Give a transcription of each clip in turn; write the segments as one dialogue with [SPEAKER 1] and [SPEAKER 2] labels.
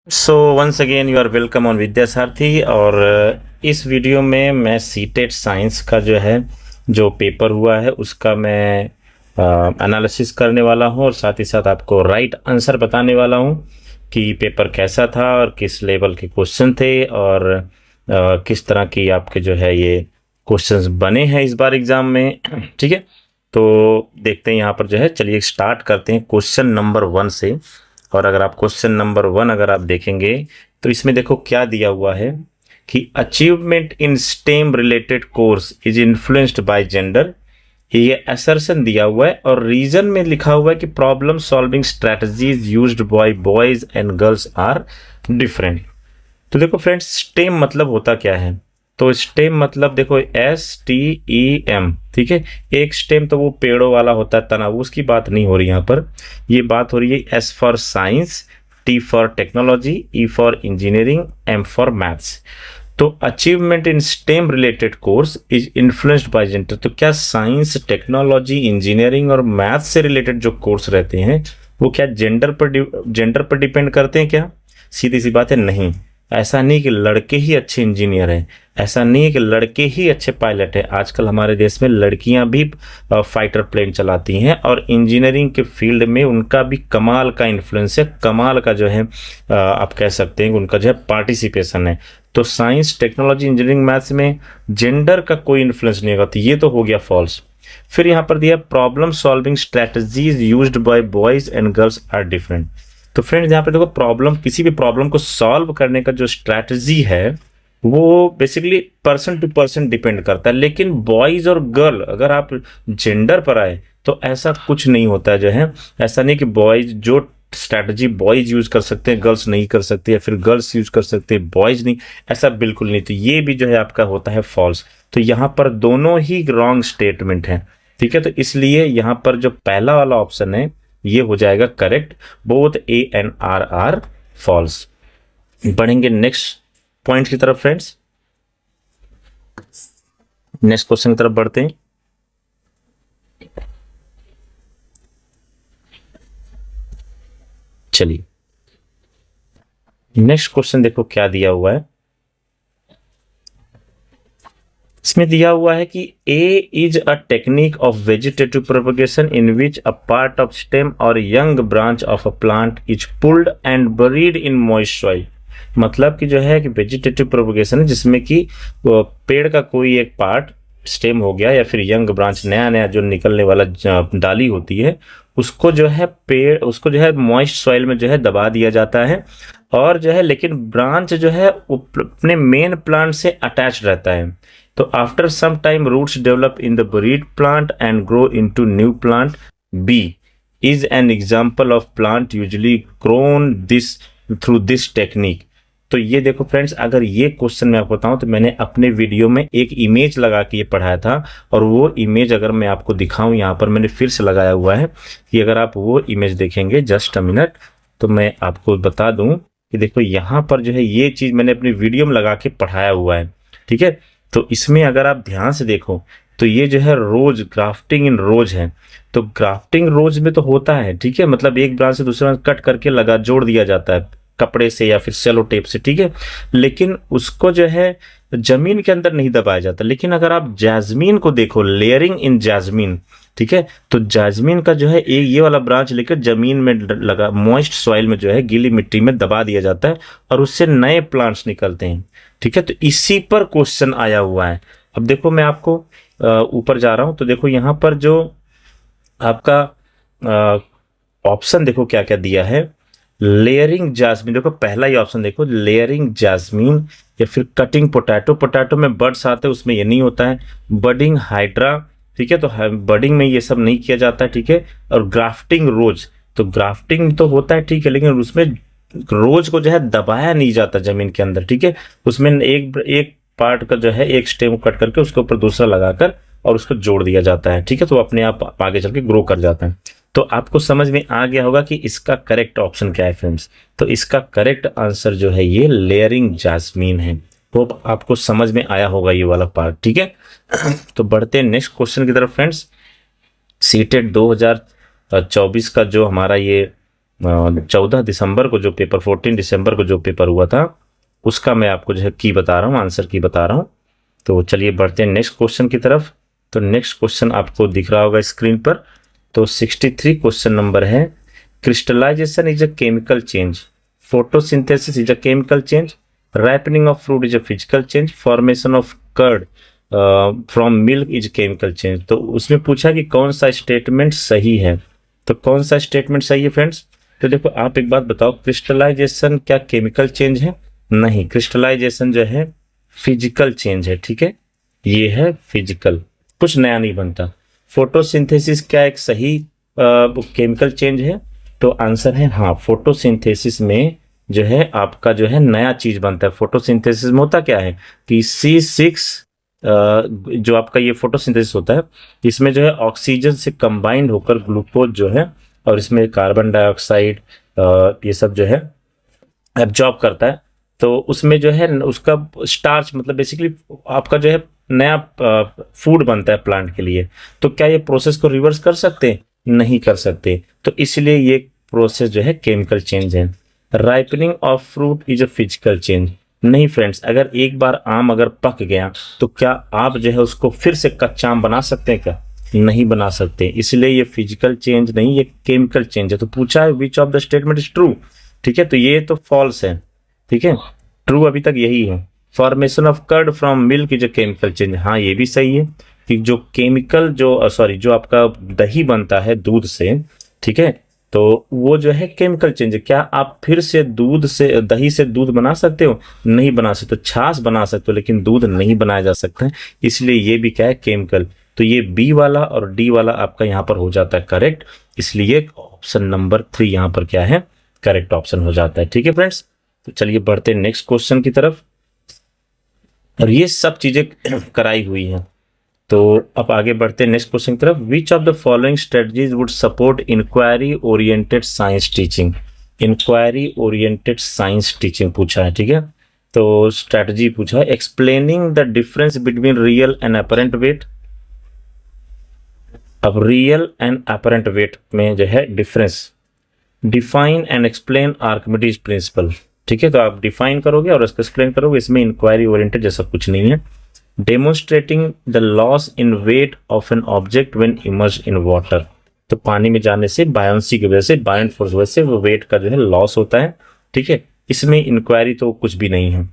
[SPEAKER 1] So once again you are welcome on Vidyasarathi. और इस video में मैं सीटेट साइंस का जो पेपर हुआ है उसका मैं एनालिसिस करने वाला हूं और साथ ही साथ आपको राइट आंसर बताने वाला हूं कि पेपर कैसा था और किस लेवल के क्वेश्चन थे और किस तरह की आपके ये क्वेश्चंस बने हैं इस बार एग्जाम में। ठीक है, तो देखते हैं यहाँ पर चलिए स्टार्ट करते हैं क्वेश्चन नंबर 1 से। और अगर आप क्वेश्चन नंबर 1 अगर आप देखेंगे तो इसमें देखो क्या दिया हुआ है कि achievement in STEM related course is influenced by gender. ये असर्शन दिया हुआ है और रीजन में लिखा हुआ है कि problem solving strategies used by boys and girls are different. तो देखो फ्रेंड्स, स्टेम मतलब होता क्या है? तो स्टेम मतलब देखो STEM, ठीक है। एक स्टेम तो वो पेड़ों वाला होता है, तना, उसकी बात नहीं हो रही यहाँ पर। ये बात हो रही है S for science, T for technology, E for engineering, M for maths. तो achievement in STEM related course is influenced by gender. तो क्या साइंस, टेक्नोलॉजी, इंजीनियरिंग और मैथ्स से रिलेटेड जो कोर्स रहते हैं वो क्या जेंडर पर डिपेंड करते हैं क्या? सीधी सी बात है, नहीं। ऐसा नहीं कि लड़के ही अच्छे इंजीनियर हैं, ऐसा नहीं है कि लड़के ही अच्छे पायलट हैं। आजकल हमारे देश में लड़कियां भी फाइटर प्लेन चलाती हैं और इंजीनियरिंग के फील्ड में उनका भी कमाल का इन्फ्लुएंस है, कमाल का आप कह सकते हैं कि उनका पार्टिसिपेशन है। तो साइंस, टेक्नोलॉजी, इंजीनियरिंग, मैथ्स में जेंडर का कोई इन्फ्लुएंस नहीं होगा, तो ये तो हो गया फॉल्स। फिर यहाँ पर दिया problem solving strategies used by boys and girls are different. तो फ्रेंड्स यहाँ पे देखो, प्रॉब्लम, किसी भी प्रॉब्लम को सॉल्व करने का जो स्ट्रैटेजी है वो basically person to person depend करता है। लेकिन बॉयज और गर्ल, अगर आप जेंडर पर आए तो ऐसा कुछ नहीं होता है। ऐसा नहीं कि बॉयज जो स्ट्रैटेजी बॉयज यूज कर सकते हैं गर्ल्स नहीं कर सकते, या फिर गर्ल्स यूज कर सकते हैं बॉयज नहीं, ऐसा बिल्कुल नहीं। तो ये भी आपका होता है फॉल्स। तो यहाँ पर दोनों ही रॉन्ग स्टेटमेंट है, ठीक है। तो इसलिए यहाँ पर जो पहला वाला ऑप्शन है ये हो जाएगा correct, both A and R are false. बढ़ेंगे नेक्स्ट पॉइंट की तरफ फ्रेंड्स, नेक्स्ट क्वेश्चन की तरफ बढ़ते हैं। चलिए नेक्स्ट क्वेश्चन देखो क्या दिया हुआ है। इसमें दिया हुआ है कि A is a technique of vegetative propagation in which a part of stem और young branch of a plant is pulled and buried in moist soil. मतलब कि कि वेजिटेटिव प्रोपगेशन है जिसमें कि पेड़ का कोई एक पार्ट, स्टेम हो गया या फिर यंग ब्रांच, नया नया जो निकलने वाला डाली होती है, उसको पेड़, उसको मॉइस्ट सॉइल में दबा दिया जाता है। और लेकिन ब्रांच अपने मेन प्लांट से अटैच रहता है। तो after some time roots develop in the buried plant and grow into new plant. B is an example of plant usually grown this through this technique. तो ये देखो फ्रेंड्स, अगर ये क्वेश्चन मैं आपको बताऊं तो मैंने अपने वीडियो में एक इमेज लगा के ये पढ़ाया था, और वो इमेज अगर मैं आपको दिखाऊं, यहाँ पर मैंने फिर से लगाया हुआ है कि अगर आप वो इमेज देखेंगे, जस्ट अ मिनट, तो मैं आपको बता दूं कि देखो यहाँ पर ये चीज मैंने अपनी वीडियो में लगा के पढ़ाया हुआ है, ठीक है। तो इसमें अगर आप ध्यान से देखो तो ये रोज, ग्राफ्टिंग इन रोज है। तो ग्राफ्टिंग रोज में तो होता है, ठीक है, मतलब एक ब्रांच से दूसरे ब्रांच कट करके लगा जोड़ दिया जाता है कपड़े से या फिर सेलो टेप से, ठीक है। लेकिन उसको जमीन के अंदर नहीं दबाया जाता। लेकिन अगर आप जैस्मीन को देखो, लेयरिंग इन जैस्मीन, ठीक है, तो जैस्मीन का एक ये वाला ब्रांच लेकर जमीन में लगा, मॉइस्ट सॉइल में गीली मिट्टी में दबा दिया जाता है और उससे नए प्लांट्स निकलते हैं, ठीक है। तो इसी पर क्वेश्चन आया हुआ है। अब देखो मैं आपको ऊपर जा रहा हूं, तो देखो यहाँ पर जो आपका ऑप्शन देखो क्या क्या दिया है। लेयरिंग जैस्मीन, देखो पहला ही ऑप्शन देखो, लेयरिंग जैस्मीन, या फिर कटिंग पोटैटो। पोटैटो में बर्ड्स आते हैं, उसमें ये नहीं होता है। बडिंग हाइड्रा, ठीक है, तो बडिंग में ये सब नहीं किया जाता है, ठीक है। और ग्राफ्टिंग रोज, तो ग्राफ्टिंग तो होता है, ठीक है, लेकिन उसमें रोज को दबाया नहीं जाता जमीन के अंदर, ठीक है। उसमें एक पार्ट का एक स्टेम कट करके उसके ऊपर दूसरा लगाकर और उसको जोड़ दिया जाता है, ठीक है। तो अपने आप आगे चल के ग्रो कर जाता है। तो आपको समझ में आ गया होगा कि इसका करेक्ट ऑप्शन क्या है फ्रेंड्स। तो इसका करेक्ट आंसर ये लेयरिंग जैस्मीन है। तो आपको समझ में आया होगा ये वाला पार्ट, ठीक है। तो बढ़ते हैं नेक्स्ट क्वेश्चन की तरफ फ्रेंड्स। सीटेट 2024 का जो हमारा ये 14 दिसंबर को जो पेपर 14 दिसंबर को जो पेपर हुआ था उसका मैं आपको जो है की बता रहा हूँ, आंसर की बता रहा हूँ। तो चलिए बढ़ते हैं नेक्स्ट क्वेश्चन की तरफ। तो नेक्स्ट क्वेश्चन आपको दिख रहा होगा स्क्रीन पर। तो 63 क्वेश्चन नंबर है, crystallisation is a chemical change, photosynthesis is a chemical change, ripening of fruit is a physical change, formation of curd from milk is chemical change. तो उसमें पूछा कि कौन सा स्टेटमेंट सही है। तो कौन सा स्टेटमेंट सही है फ्रेंड्स? तो देखो आप एक बात बताओ, क्रिस्टलाइजेशन क्या केमिकल चेंज है? नहीं, क्रिस्टलाइजेशन जो है फिजिकल चेंज है। ठीक है, ये है फिजिकल, कुछ नया नहीं बनता। फोटोसिंथेसिस क्या एक सही केमिकल चेंज है? तो आंसर है हाँ, फोटोसिंथेसिस में जो है आपका जो है नया चीज बनता है। फोटोसिंथेसिस में होता क्या है कि C6 जो आपका ये फोटोसिंथेसिस होता है, इसमें जो है ऑक्सीजन से कंबाइंड होकर ग्लूकोज जो है और इसमें कार्बन डाइऑक्साइड ये सब जो है एब्जॉर्ब करता है। तो उसमें जो है उसका स्टार्च मतलब बेसिकली आपका जो है नया फूड बनता है प्लांट के लिए। तो क्या ये प्रोसेस को रिवर्स कर सकते हैं? नहीं कर सकते। तो इसलिए ये प्रोसेस जो है केमिकल चेंज है। Ripening of fruit is a physical change. नहीं फ्रेंड्स, अगर एक बार आम अगर पक गया तो क्या आप जो है उसको फिर से कच्चा आम बना सकते हैं क्या? नहीं बना सकते। इसलिए ये फिजिकल चेंज नहीं, ये केमिकल चेंज है। तो पूछा है which of the statement is true. ठीक है, तो ये तो फॉल्स है। ठीक है, ट्रू अभी तक यही है। Formation of curd from milk is a chemical change. हाँ, ये भी सही है कि जो केमिकल जो जो आपका दही बनता है दूध से, ठीक है, तो वो जो है केमिकल चेंज है। क्या आप फिर से दूध से दही से दूध बना सकते हो? नहीं बना सकते। छाछ बना सकते हो लेकिन दूध नहीं बनाया जा सकता है, इसलिए ये भी क्या है, केमिकल। तो ये बी वाला और डी वाला आपका यहाँ पर हो जाता है करेक्ट, इसलिए ऑप्शन नंबर 3 यहाँ पर क्या है, करेक्ट ऑप्शन हो जाता है। ठीक है फ्रेंड्स, तो चलिए बढ़ते हैं नेक्स्ट क्वेश्चन की तरफ। और ये सब चीजें कराई हुई हैं। तो अब आगे बढ़ते हैं नेक्स्ट क्वेश्चन की तरफ। Which of the following strategies would support inquiry oriented science teaching? Inquiry oriented science teaching पूछा है। ठीक है, तो स्ट्रेटजी पूछा है, explaining the difference between real and apparent weight. अब रियल एंड अपरेंट वेट में जो है difference, define and explain Archimedes principle. ठीक है, तो आप डिफाइन करोगे और उसको एक्सप्लेन करोगे, इसमें इंक्वायरी ओरिएंटेड जैसा कुछ नहीं है। Demonstrating the loss in weight of an object when emerged in water. तो पानी में जाने से बायोंसी की वजह से, बायोंट फोर्स की वजह से वो वेट का जो है लॉस होता है। ठीक है, इसमें इंक्वायरी तो कुछ भी नहीं है।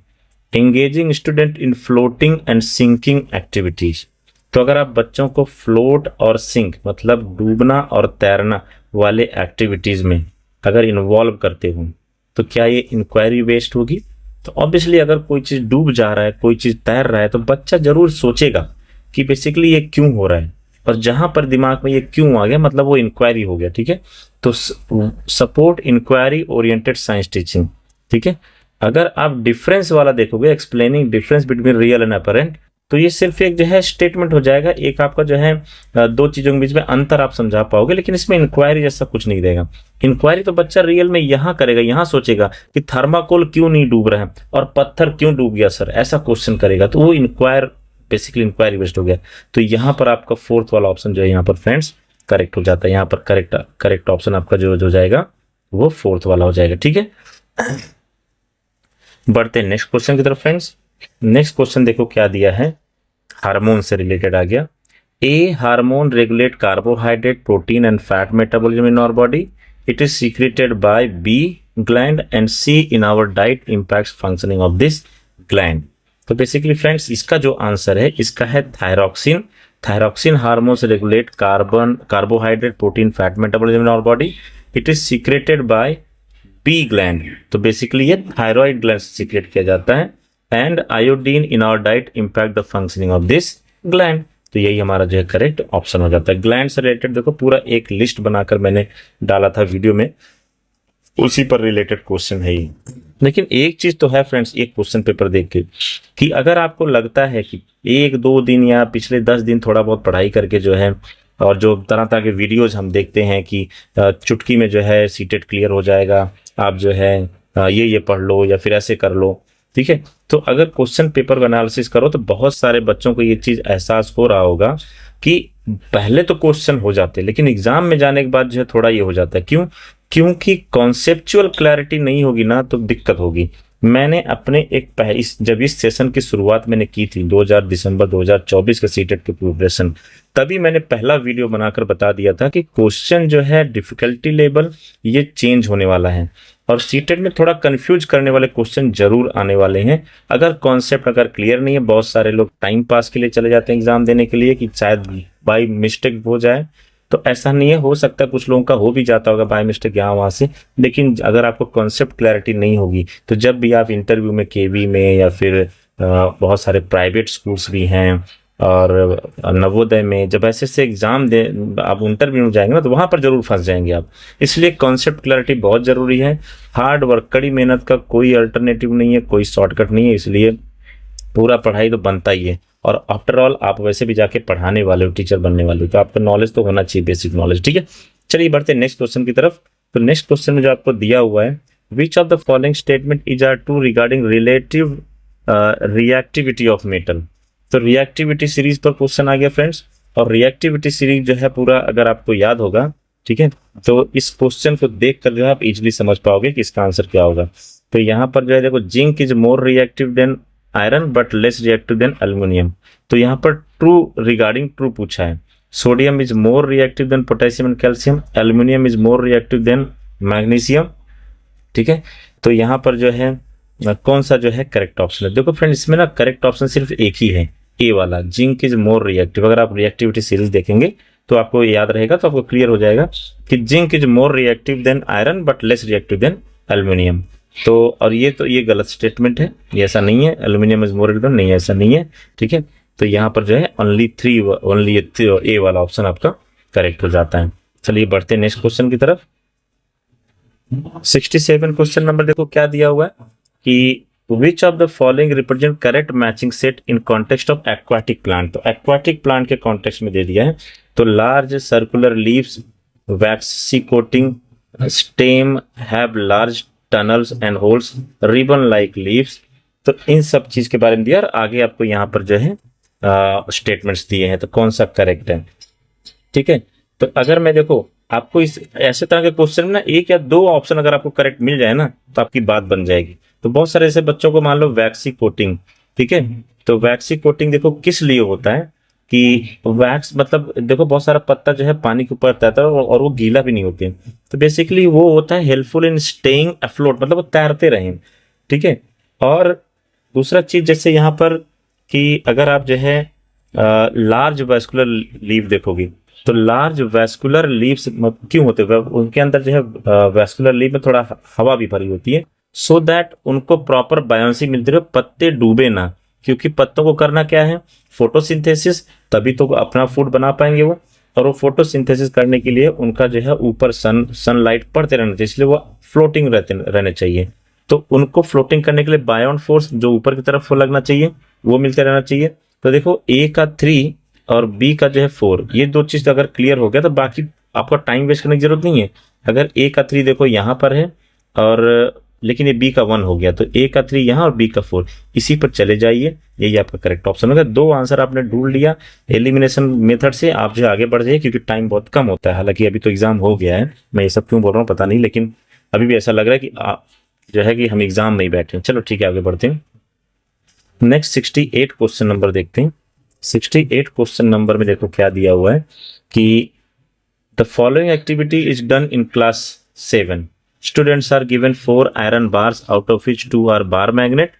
[SPEAKER 1] Engaging student in floating and sinking activities. तो अगर आप बच्चों को फ्लोट और सिंक मतलब डूबना और तैरना वाले एक्टिविटीज में अगर इन्वॉल्व करते हो तो क्या ये इंक्वायरी बेस्ड होगी? तो ऑब्वियसली अगर कोई चीज डूब जा रहा है, कोई चीज तैर रहा है, तो बच्चा जरूर सोचेगा कि बेसिकली ये क्यों हो रहा है, और जहां पर दिमाग में ये क्यों आ गया मतलब वो इंक्वायरी हो गया। ठीक है, तो support inquiry oriented science teaching. ठीक है, अगर आप डिफरेंस वाला देखोगे, explaining difference between real and apparent, तो ये सिर्फ एक जो है स्टेटमेंट हो जाएगा, एक आपका जो है दो चीजों के बीच में अंतर आप समझा पाओगे, लेकिन इसमें इंक्वायरी जैसा कुछ नहीं देगा। इंक्वायरी तो बच्चा रियल में यहां करेगा, यहां सोचेगा कि थर्माकोल क्यों नहीं डूब रहा है और पत्थर क्यों डूब गया सर, ऐसा क्वेश्चन करेगा, तो वो बेसिकली इंक्वायरी बेस्ड हो गया। तो यहाँ पर आपका फोर्थ वाला ऑप्शन जो है यहाँ पर फ्रेंड्स करेक्ट हो जाता है। यहाँ पर करेक्ट ऑप्शन आपका जो हो जाएगा वो फोर्थ वाला हो जाएगा। ठीक है, बढ़ते हैं नेक्स्ट क्वेश्चन की तरफ फ्रेंड्स। नेक्स्ट क्वेश्चन देखो क्या दिया है, हार्मोन से रिलेटेड आ गया। A hormone regulate carbohydrate protein and fat metabolism in our body, it is secreted by B gland and C in our diet impacts functioning of this gland. तो basically friends इसका जो answer है इसका है thyroxine. Thyroxine hormone से regulate carbohydrate protein fat metabolism in our body, it is secreted by B gland. तो बेसिकली ये थायराइड ग्लैंड से सीक्रेट किया जाता है। And iodine in our diet impact the functioning of this gland. तो यही हमारा जो है करेक्ट ऑप्शन हो जाता है। ग्लैंड से रिलेटेड देखो पूरा एक लिस्ट बनाकर मैंने डाला था वीडियो में, उसी पर रिलेटेड क्वेश्चन है ये। लेकिन एक चीज तो है फ्रेंड्स, एक क्वेश्चन पेपर देख के कि अगर आपको लगता है कि 1-2 दिन या पिछले 10 दिन थोड़ा बहुत पढ़ाई करके जो है, और जो तरह तरह के वीडियोज हम देखते हैं कि चुटकी में जो है सीटेट क्लियर हो जाएगा, आप जो है ये पढ़ लो या फिर ऐसे कर लो। ठीक है, तो अगर क्वेश्चन पेपर एनालिसिस करो तो बहुत सारे बच्चों को ये चीज एहसास हो रहा होगा कि पहले तो क्वेश्चन हो जाते लेकिन एग्जाम में जाने के बाद जो है थोड़ा ये हो जाता है। क्यों? क्योंकि कॉन्सेप्चुअल क्लैरिटी नहीं होगी ना तो दिक्कत होगी। मैंने अपने जब इस सेशन की शुरुआत मैंने की थी दिसंबर 2024 के सीटेट की प्रिपरेशन, तभी मैंने पहला वीडियो बनाकर बता दिया था कि क्वेश्चन जो है डिफिकल्टी लेवल ये चेंज होने वाला है और सीटेट में थोड़ा कंफ्यूज करने वाले क्वेश्चन जरूर आने वाले हैं। अगर कॉन्सेप्ट अगर क्लियर नहीं है, बहुत सारे लोग टाइम पास के लिए चले जाते हैं एग्जाम देने के लिए कि शायद बाई मिस्टेक हो जाए, तो ऐसा नहीं है। हो सकता है कुछ लोगों का हो भी जाता होगा बाय मिस्टेक यहाँ वहाँ से, लेकिन अगर आपको कॉन्सेप्ट क्लैरिटी नहीं होगी तो जब भी आप इंटरव्यू में केवी में या फिर बहुत सारे प्राइवेट स्कूल्स भी हैं और नवोदय में जब ऐसे एग्जाम दे आप इंटरव्यू में जाएंगे ना तो वहाँ पर जरूर फंस जाएंगे आप। इसलिए कॉन्सेप्ट क्लैरिटी बहुत ज़रूरी है। हार्ड वर्क, कड़ी मेहनत का कोई अल्टरनेटिव नहीं है, कोई शॉर्टकट नहीं है, इसलिए पूरा पढ़ाई तो बनता ही है। और आफ्टर ऑल आप वैसे भी जाके पढ़ाने वाले हो, टीचर बनने वाले हो, तो आपका नॉलेज तो होना चाहिए, बेसिक नॉलेज। ठीक है, चलिए बढ़ते हैं नेक्स्ट क्वेश्चन की तरफ। तो नेक्स्ट क्वेश्चन में जो आपको दिया हुआ है, which of the following statement is are true regarding relative reactivity of metal. तो रिएक्टिविटी सीरीज पर क्वेश्चन आ गया फ्रेंड्स, और रिएक्टिविटी सीरीज जो है पूरा अगर आपको याद होगा, ठीक है, तो इस क्वेश्चन को देख कर जो है आप इजिली समझ पाओगे कि इसका आंसर क्या होगा। तो यहाँ पर जो है देखो, zinc is more reactive than iron but less reactive than aluminium. तो यहाँ पर ट्रू रिगार्डिंग ट्रू पूछा है। Sodium is more reactive than potassium and calcium, aluminium is more reactive than magnesium. ठीक है, तो यहाँ पर जो है कौन सा जो है करेक्ट ऑप्शन है। देखो फ्रेंड, इसमें ना करेक्ट ऑप्शन सिर्फ एक ही है, ए वाला, जिंक इज मोर रिएक्टिव। अगर आप रिएक्टिविटी सीरीज देखेंगे तो आपको याद रहेगा, तो आपको क्लियर हो जाएगा कि zinc is more reactive than iron but less reactive than aluminium. तो और ये गलत स्टेटमेंट है, ये ऐसा नहीं है। एल्यूमिनियम इज मोर रिएक्टिव, नहीं ऐसा नहीं है। ठीक है, तो यहाँ पर जो है ओनली ए वाला ऑप्शन आपका करेक्ट हो जाता है। चलिए बढ़ते हैं नेक्स्ट क्वेश्चन की तरफ। 67 क्वेश्चन नंबर देखो क्या दिया हुआ है कि विच of the following represent correct matching set in context of aquatic plant. तो एक्वाटिक प्लांट के कॉन्टेक्स्ट में दे दिया है, तो large circular leaves, vaccine coating stem, have large tunnels and holes, ribbon like leaves. तो इन सब चीज के बारे में दिया और आगे आपको यहाँ पर जो है स्टेटमेंट्स दिए हैं, तो कौन सा करेक्ट है। ठीक है, तो अगर मैं देखो आपको इस ऐसे तरह के क्वेश्चन में ना एक या दो ऑप्शन अगर आपको करेक्ट मिल जाए ना तो आपकी बात बन जाएगी। तो बहुत सारे ऐसे बच्चों को मान लो वैक्सी कोटिंग, ठीक है, तो वैक्सी कोटिंग देखो किस लिए होता है कि वैक्स मतलब देखो बहुत सारा पत्ता जो है पानी के ऊपर तैरता है और वो गीला भी नहीं होते, तो बेसिकली वो होता है हेल्पफुल इन स्टेइंग अफ्लोट, मतलब वो तैरते रहें। ठीक है, और दूसरा चीज जैसे यहाँ पर कि अगर आप जो है लार्ज वैस्कुलर लीव देखोगे, तो लार्ज वैस्कुलर लीव्स क्यों होते हैं, उनके अंदर जो है वैस्कुलर लीव में थोड़ा हवा भी भरी होती है, सो दैट उनको प्रॉपर बायोंसी मिलती रहे, पत्ते डूबे ना। क्योंकि पत्तों को करना क्या है, फोटोसिंथेसिस, तभी तो अपना फूड बना पाएंगे वो, और वो फोटोसिंथेसिस करने के लिए उनका जो है ऊपर सनलाइट पड़ते रहना चाहिए, इसलिए वो फ्लोटिंग रहने चाहिए। तो उनको फ्लोटिंग करने के लिए बायोन फोर्स जो ऊपर की तरफ लगना चाहिए वो मिलते रहना चाहिए। तो देखो ए का 3 और बी का जो है 4, ये दो चीज अगर क्लियर हो गया तो बाकी आपको टाइम वेस्ट करने की जरूरत नहीं है। अगर ए का 3 देखो यहाँ पर है और लेकिन ये बी का 1 हो गया, तो ए का 3 यहाँ और बी का 4, इसी पर चले जाइए, यही आपका करेक्ट ऑप्शन होगा। दो आंसर आपने ढूंढ लिया एलिमिनेशन मेथड से, आप जो आगे बढ़ जाइए क्योंकि टाइम बहुत कम होता है। हालांकि अभी तो एग्जाम हो गया है, मैं ये सब क्यों बोल रहा हूँ पता नहीं, लेकिन अभी भी ऐसा लग रहा है कि जो है कि हम एग्जाम में ही बैठे हैं। चलो ठीक है, आगे बढ़ते हैं। नेक्स्ट 68 क्वेश्चन नंबर देखते हैं। 68 क्वेश्चन नंबर में देखो क्या दिया हुआ है कि the following activity is done in class 7। Students are given 4 iron bars out of which 2 are bar magnet.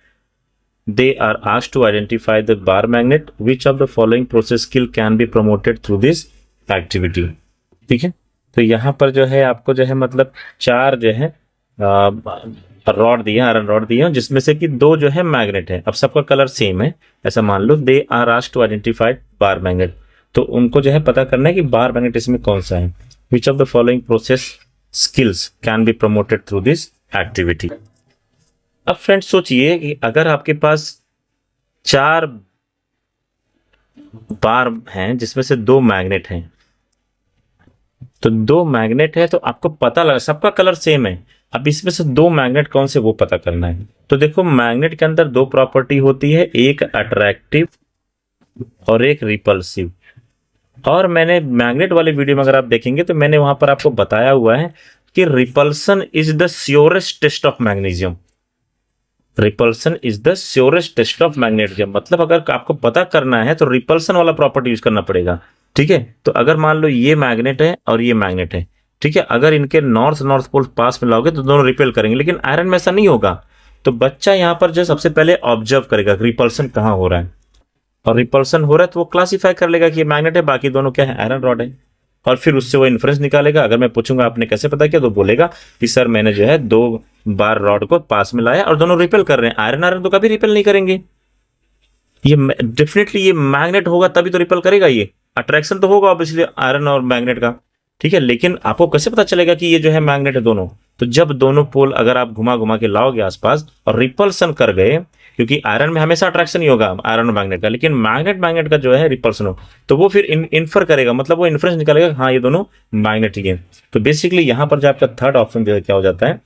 [SPEAKER 1] They are asked to identify the bar magnet. Which of the following process skill can be promoted through this activity? ठीक है, तो यहाँ पर जो है आपको जो है मतलब 4 जो है रॉड दिए, आयरन रॉड दिए, जिसमें से कि 2 जो है मैग्नेट है। अब सबका कलर सेम है, ऐसा मान लो। They are asked to identify bar magnet, तो उनको जो है पता करना है कि बार मैग्नेट इसमें कौन सा है। Which of the following process skills can be promoted through this activity. अब फ्रेंड्स सोचिए कि अगर आपके पास 4 बार हैं जिसमें से 2 मैग्नेट हैं, तो 2 मैग्नेट है तो आपको पता लगा सबका कलर सेम है। अब इसमें से 2 मैग्नेट कौन से वो पता करना है। तो देखो मैग्नेट के अंदर 2 प्रॉपर्टी होती है, एक अट्रैक्टिव और एक रिपल्सिव। और मैंने मैग्नेट वाले वीडियो में अगर आप देखेंगे तो मैंने वहां पर आपको बताया हुआ है कि repulsion is the surest test of magnesium. Repulsion is the surest test of magnetism, मतलब अगर आपको पता करना है तो रिपल्सन वाला प्रॉपर्टी यूज करना पड़ेगा। ठीक है, तो अगर मान लो ये मैग्नेट है और ये मैग्नेट है, ठीक है, अगर इनके नॉर्थ पोल पास में लाओगे तो दोनों रिपेल करेंगे, लेकिन आयरन में ऐसा नहीं होगा। तो बच्चा यहाँ पर जो सबसे पहले ऑब्जर्व करेगा रिपल्सन कहाँ हो रहा है, और रिपल्सन हो रहा है तो वो क्लासीफाई कर लेगा कि ये मैग्नेट है, बाकी दोनों क्या है, आयरन रॉड है, और फिर उससे वो इन्फ्रेंस निकालेगा। अगर मैं पूछूंगा आपने कैसे पता किया, तो बोलेगा कि सर मैंने जो है 2 बार रॉड को पास में लाया और दोनों रिपेल कर रहे हैं। आयरन आयरन तो कभी रिपेल नहीं करेंगे, ये डेफिनेटली ये मैग्नेट होगा तभी तो रिपेल करेगा, ये अट्रैक्शन तो होगा ऑब्वियसली आयरन और मैग्नेट का। ठीक है, लेकिन आपको कैसे पता चलेगा कि ये जो है मैग्नेट है दोनों, तो जब दोनों पोल अगर आप घुमा घुमा के लाओगे आसपास और रिपल्सन कर गए, क्योंकि आयरन में हमेशा अट्रैक्शन ही होगा आयरन और मैग्नेट का, लेकिन मैग्नेट का जो है रिपल्सन हो, तो वो फिर इन्फर करेगा, मतलब वो इन्फ्रेंस निकालेगा, हाँ ये दोनों मैग्नेट ही है। तो बेसिकली यहां पर जो आपका थर्ड ऑप्शन जो है क्या हो जाता है,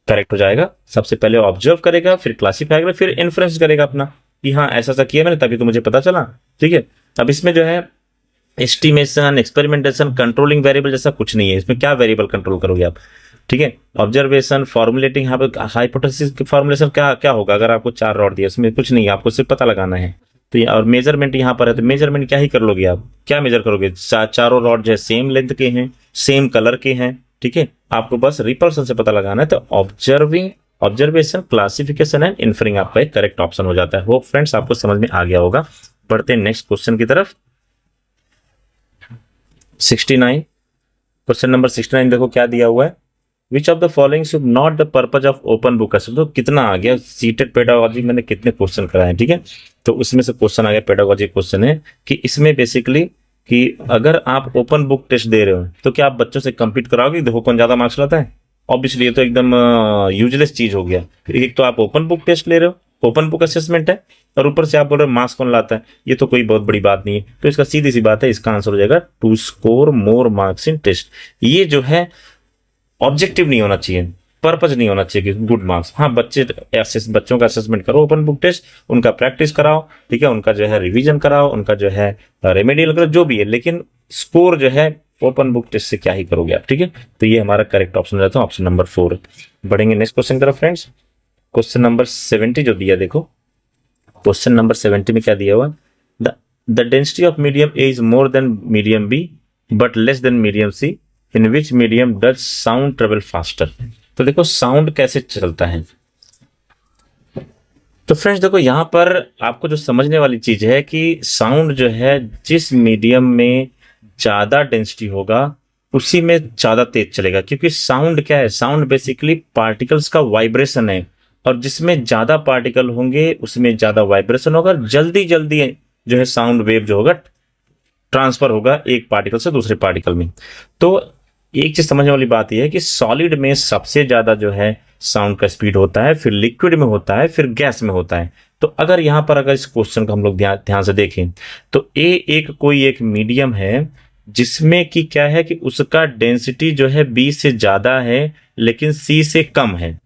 [SPEAKER 1] करेक्ट हो जाएगा। सबसे पहले ऑब्जर्व करेगा, फिर क्लासीफाई करेगा, फिर इन्फ्रेंस करेगा अपना कि हाँ ऐसा ऐसा किया मैंने तभी तो मुझे पता चला। ठीक है, अब इसमें जो है एस्टिमेशन, एक्सपेरिमेंटेशन, कंट्रोलिंग वेरिएबल जैसा कुछ नहीं है, इसमें क्या वेरिएबल कंट्रोल करोगे आप। ठीक है, ऑब्जर्वेशन, फॉर्मुलेटिंग, हाइपोथेसिस की फॉर्मुलेशन क्या क्या होगा, अगर आपको 4 रॉड दिया इसमें कुछ नहीं है, आपको सिर्फ पता लगाना है। तो और मेजरमेंट यहाँ पर है, तो मेजरमेंट क्या ही कर लोगे आप, क्या मेजर करोगे, चारों रॉड जो है सेम लेंथ के हैं, सेम कलर के हैं। ठीक है, आपको बस रिपल्सन से पता लगाना है। तो ऑब्जर्वेशन, क्लासिफिकेशन एंड इन्फरिंग आपका एक करेक्ट ऑप्शन हो जाता है। होप फ्रेंड्स आपको समझ में आ गया होगा। बढ़ते हैं नेक्स्ट क्वेश्चन की तरफ। 69, क्वेश्चन नंबर 69 देखो क्या दिया हुआ है, which of the following should not the purpose of open book. तो कितना आ गया, सीटेड पेडागोजी मैंने कितने क्वेश्चन कराए, ठीक है, तो उसमें से क्वेश्चन आ गया पेडागोजी क्वेश्चन है कि इसमें बेसिकली कि अगर आप ओपन बुक टेस्ट दे रहे हो तो क्या आप बच्चों से compete कराओगे, देखो कौन ज्यादा मार्क्स लाता है। ऑब्वियसली ये तो एकदम यूजलेस चीज हो गया। एक तो आप ओपन बुक टेस्ट ले रहे हो, ओपन बुक असेसमेंट है, और ऊपर से आप बोल रहे हो मार्क्स कौन लाता है, ये तो कोई बहुत बड़ी बात नहीं है। तो इसका सीधी सी बात है, इसका आंसर हो जाएगा to score more marks in test. ये जो है ऑब्जेक्टिव नहीं होना चाहिए, पर्पज नहीं होना चाहिए कि गुड मार्क्स। हाँ, बच्चों का असेसमेंट करो, ओपन बुक टेस्ट, उनका प्रैक्टिस कराओ, ठीक है, उनका जो है रिवीजन कराओ, उनका जो है रेमेडियल करो, जो भी है, लेकिन स्कोर जो है ओपन बुक टेस्ट से क्या ही करोगे आप। ठीक है, तो ये हमारा करेक्ट ऑप्शन हो जाता है, ऑप्शन नंबर 4। बढ़ेंगे नेक्स्ट क्वेश्चन की तरफ फ्रेंड्स। क्वेश्चन नंबर 70 जो दिया, देखो क्वेश्चन नंबर 70 में क्या दिया हुआ, the density of medium A is more than medium B but less than medium C, in which medium does sound travel faster. तो देखो साउंड कैसे चलता है, तो फ्रेंड्स देखो यहां पर आपको जो समझने वाली चीज है कि साउंड जो है जिस मीडियम में ज्यादा डेंसिटी होगा उसी में ज्यादा तेज चलेगा, क्योंकि साउंड क्या है, साउंड बेसिकली पार्टिकल्स का वाइब्रेशन है, और जिसमें ज्यादा पार्टिकल होंगे उसमें ज्यादा वाइब्रेशन होगा, जल्दी जल्दी जो है साउंड वेव जो होगा ट्रांसफर होगा एक पार्टिकल से दूसरे पार्टिकल में। तो एक चीज समझने वाली बात यह है कि सॉलिड में सबसे ज्यादा जो है साउंड का स्पीड होता है, फिर लिक्विड में होता है, फिर गैस में होता है। तो अगर यहां पर अगर इस क्वेश्चन को हम लोग ध्यान से देखें तो ए कोई एक मीडियम है जिसमें कि क्या है कि उसका डेंसिटी जो है बी से ज्यादा है लेकिन सी से कम है।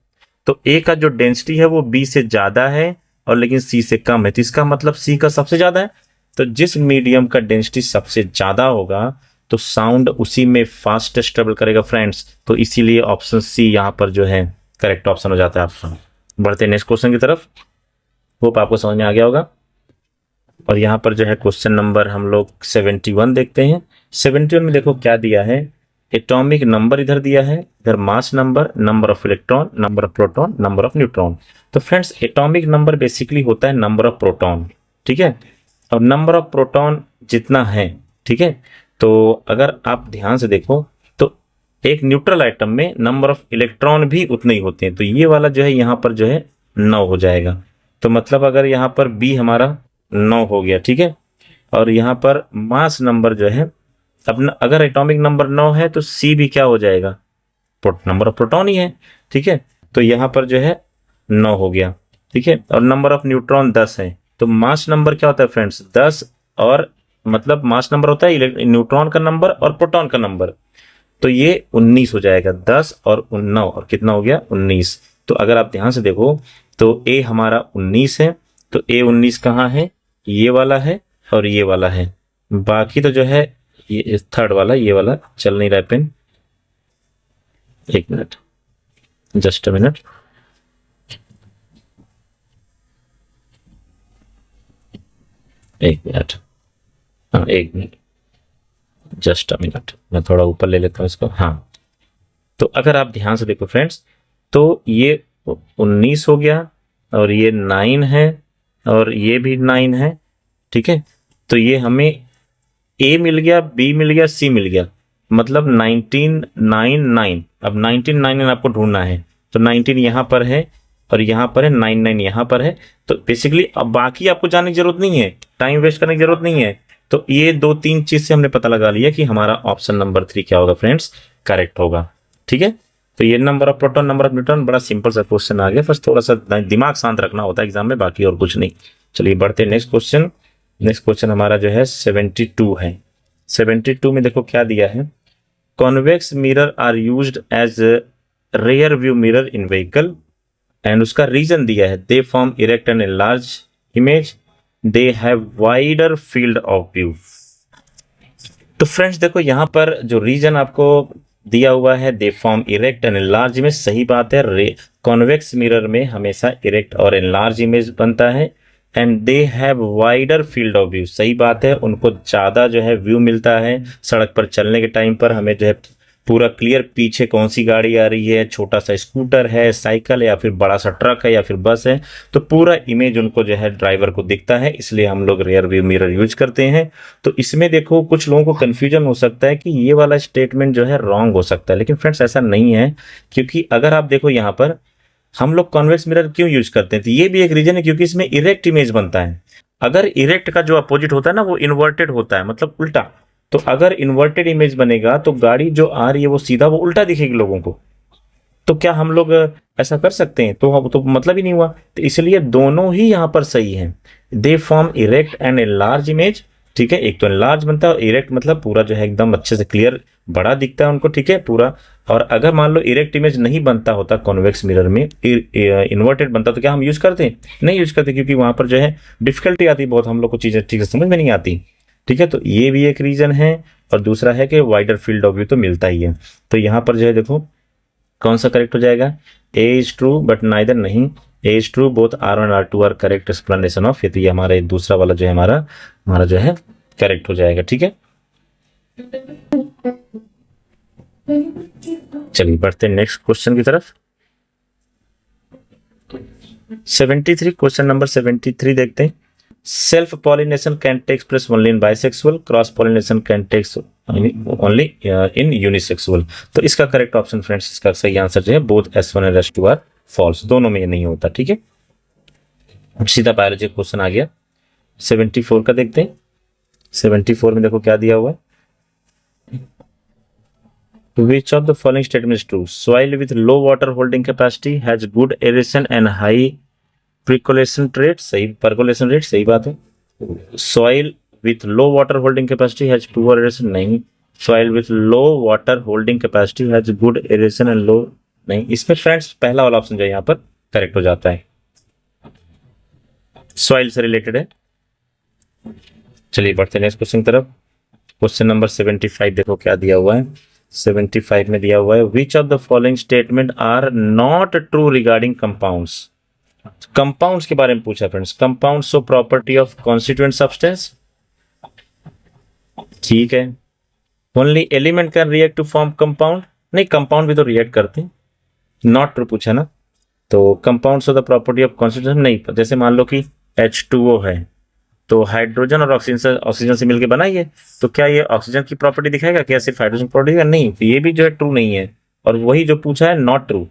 [SPEAKER 1] तो ए का जो डेंसिटी है वो बी से ज्यादा है और लेकिन सी से कम है, तो इसका मतलब सी का सबसे ज्यादा है। तो जिस मीडियम का डेंसिटी सबसे ज्यादा होगा तो साउंड उसी में फास्टेस्ट ट्रेवल करेगा फ्रेंड्स। तो इसीलिए ऑप्शन सी यहाँ पर जो है करेक्ट ऑप्शन हो जाता है आपका। बढ़ते हैं नेक्स्ट क्वेश्चन की तरफ, होप आपको समझ में आ गया होगा। और यहाँ पर जो है क्वेश्चन नंबर हम लोग 71 देखते हैं। 71 में देखो क्या दिया है, एटॉमिक नंबर इधर दिया है, इधर mass number, number of electron, number of proton, number of neutron. तो फ्रेंड्स एटॉमिक नंबर बेसिकली होता है नंबर ऑफ प्रोटॉन, ठीक है, और नंबर ऑफ प्रोटॉन जितना है, ठीक है, तो अगर आप ध्यान से देखो तो एक न्यूट्रल आइटम में नंबर ऑफ इलेक्ट्रॉन भी उतने ही होते हैं। तो ये वाला जो है यहाँ पर जो है 9 हो जाएगा। तो मतलब अगर यहाँ पर बी हमारा 9 हो गया, ठीक है, और यहाँ पर मास नंबर जो है, अब अगर एटॉमिक नंबर 9 है तो सी भी क्या हो जाएगा, नंबर ऑफ प्रोटॉन ही है, ठीक है, तो यहाँ पर जो है 9 हो गया, ठीक है, और नंबर ऑफ न्यूट्रॉन 10 है। तो मास नंबर क्या होता है फ्रेंड्स, 10, और मतलब मास नंबर होता है न्यूट्रॉन का नंबर और प्रोटॉन का नंबर, तो ये 19 हो जाएगा, 10 और 9 और कितना हो गया 19। तो अगर आप ध्यान से देखो तो ए हमारा 19 है, तो ए 19 कहाँ है, ये वाला है और ये वाला है, बाकी तो जो है ये थर्ड वाला, ये वाला चल नहीं रहा है पेन, एक मिनट, जस्ट अ मिनट। एक मिनट, हाँ एक मिनट, जस्ट अ मिनट, मैं थोड़ा ऊपर ले लेता हूँ इसको। हाँ, तो अगर आप ध्यान से देखो फ्रेंड्स, तो ये 19 हो गया, और ये 9 है, और ये भी 9 है, ठीक है। तो ये हमें ए मिल गया, बी मिल गया, सी मिल गया, मतलब 19 9 9। अब 19 9 आपको ढूंढना है, तो 19 यहाँ पर है, और यहाँ पर है 9 9 यहाँ पर है। तो बेसिकली अब बाकी आपको जानने की जरूरत नहीं है, टाइम वेस्ट करने की जरूरत नहीं है। तो ये 2 3 चीज से हमने पता लगा लिया कि हमारा ऑप्शन नंबर 3 क्या होगा फ्रेंड्स, करेक्ट होगा, ठीक है। तो ये number of proton, number of neutron, बड़ा सिंपल सा क्वेश्चन आ गया, बस थोड़ा सा दिमाग शांत रखना होता है एग्जाम में, बाकी और कुछ नहीं। चलिए बढ़ते नेक्स्ट क्वेश्चन। नेक्स्ट क्वेश्चन हमारा जो है 72 है। 72 में देखो क्या दिया है, convex mirror are used as rear view mirror in vehicle, and उसका रीजन दिया है, they form erect and large image, they have wider field of view. तो फ्रेंड्स देखो यहाँ पर जो रीजन आपको दिया हुआ है, they form erect and large image, सही बात है। कॉन्वेक्स मिरर में हमेशा इरेक्ट और एनलार्ज इमेज बनता है, and they have wider field of view, सही बात है, उनको ज्यादा जो है व्यू मिलता है। सड़क पर चलने के टाइम पर हमें जो है पूरा क्लियर पीछे कौन सी गाड़ी आ रही है, छोटा सा स्कूटर है, साइकिल है, या फिर बड़ा सा ट्रक है, या फिर बस है, तो पूरा इमेज उनको जो है ड्राइवर को दिखता है, इसलिए हम लोग रियर व्यू मिरर यूज करते हैं। तो इसमें देखो कुछ लोगों को कंफ्यूजन हो सकता है कि ये वाला स्टेटमेंट जो है रॉन्ग हो सकता है, लेकिन फ्रेंड्स ऐसा नहीं है, क्योंकि अगर आप देखो यहाँ पर हम लोग कॉन्वेक्स मिरर क्यों यूज करते हैं, तो ये भी एक रीजन है, क्योंकि इसमें इरेक्ट इमेज बनता है। अगर इरेक्ट का जो अपोजिट होता है ना, वो इन्वर्टेड होता है, मतलब उल्टा। तो अगर इन्वर्टेड इमेज बनेगा तो गाड़ी जो आ रही है वो सीधा वो उल्टा दिखेगी लोगों को। तो क्या हम लोग ऐसा कर सकते हैं? तो मतलब ही नहीं हुआ। तो इसलिए दोनों ही यहाँ पर सही है। They form erect and a large image, ठीक है। एक तो लार्ज बनता है और इरेक्ट मतलब पूरा जो है एकदम अच्छे से क्लियर बड़ा दिखता है उनको, ठीक है पूरा। और अगर मान लो इरेक्ट इमेज नहीं बनता होता कॉन्वेक्स मिरर में, इन्वर्टेड बनता, तो क्या हम यूज करते हैं? नहीं यूज करते, क्योंकि वहां पर जो है डिफिकल्टी आती है बहुत, हम लोग को चीजें ठीक से समझ में नहीं आती, ठीक है। तो ये भी एक रीजन है, और दूसरा है कि वाइडर फील्ड ऑफ व्यू तो मिलता ही है। तो यहाँ पर जो है देखो कौन सा करेक्ट हो जाएगा, ए इज ट्रू बट नाइदर, नहीं, ए इज ट्रू बोथ R1 और R2 are correct explanation of, ये तो ये हमारा दूसरा वाला जो है हमारा जो है करेक्ट हो जाएगा, ठीक है। चलिए बढ़ते हैं नेक्स्ट क्वेश्चन की तरफ। 73, क्वेश्चन नंबर 73 देखते हैं। Self pollination can take place only in bisexual, cross pollination can take only in unisexual. तो इसका करेक्ट ऑप्शन फ्रेंड्स, इसका सही आंसर जो है बोथ S1 और S2 आर फॉल्स, दोनों में ये नहीं होता, ठीक है। अब सीधा बायोलॉजी क्वेश्चन आ गया। 74 का देखते हैं। 74 में देखो क्या दिया हुआ है, Which of the following statement is true? Soil with low water holding capacity has good aeration and high percolation rate. सही, percolation rate सही बात है। Soil with low water holding capacity has poor aeration, नहीं। Soil with low water holding capacity has good aeration and low, नहीं। इसमें friends पहला वाला option जो है यहाँ पर करेक्ट हो जाता है, सॉइल से रिलेटेड है। चलिए बढ़ते हैं नेक्स्ट क्वेश्चन की तरफ। क्वेश्चन नंबर 75 देखो क्या दिया हुआ है। 75 में दिया हुआ है, which of the following statement are not true regarding compounds. Compounds के बारे में पूछा friends. Compounds show property of constituent substance, ठीक है। Only element can react to form compound, नहीं कंपाउंड भी तो रिएक्ट करते हैं, नॉट ट्रू पूछा ना। तो compounds of the property of constituent, नहीं। जैसे मान लो कि H2O है, तो हाइड्रोजन और ऑक्सीजन से मिलकर बना है, तो क्या ये ऑक्सीजन की प्रॉपर्टी दिखाएगा? क्या सिर्फ हाइड्रोजन प्रॉपर्टी का? नहीं, तो ये भी जो है ट्रू नहीं है। और वही जो पूछा है not true,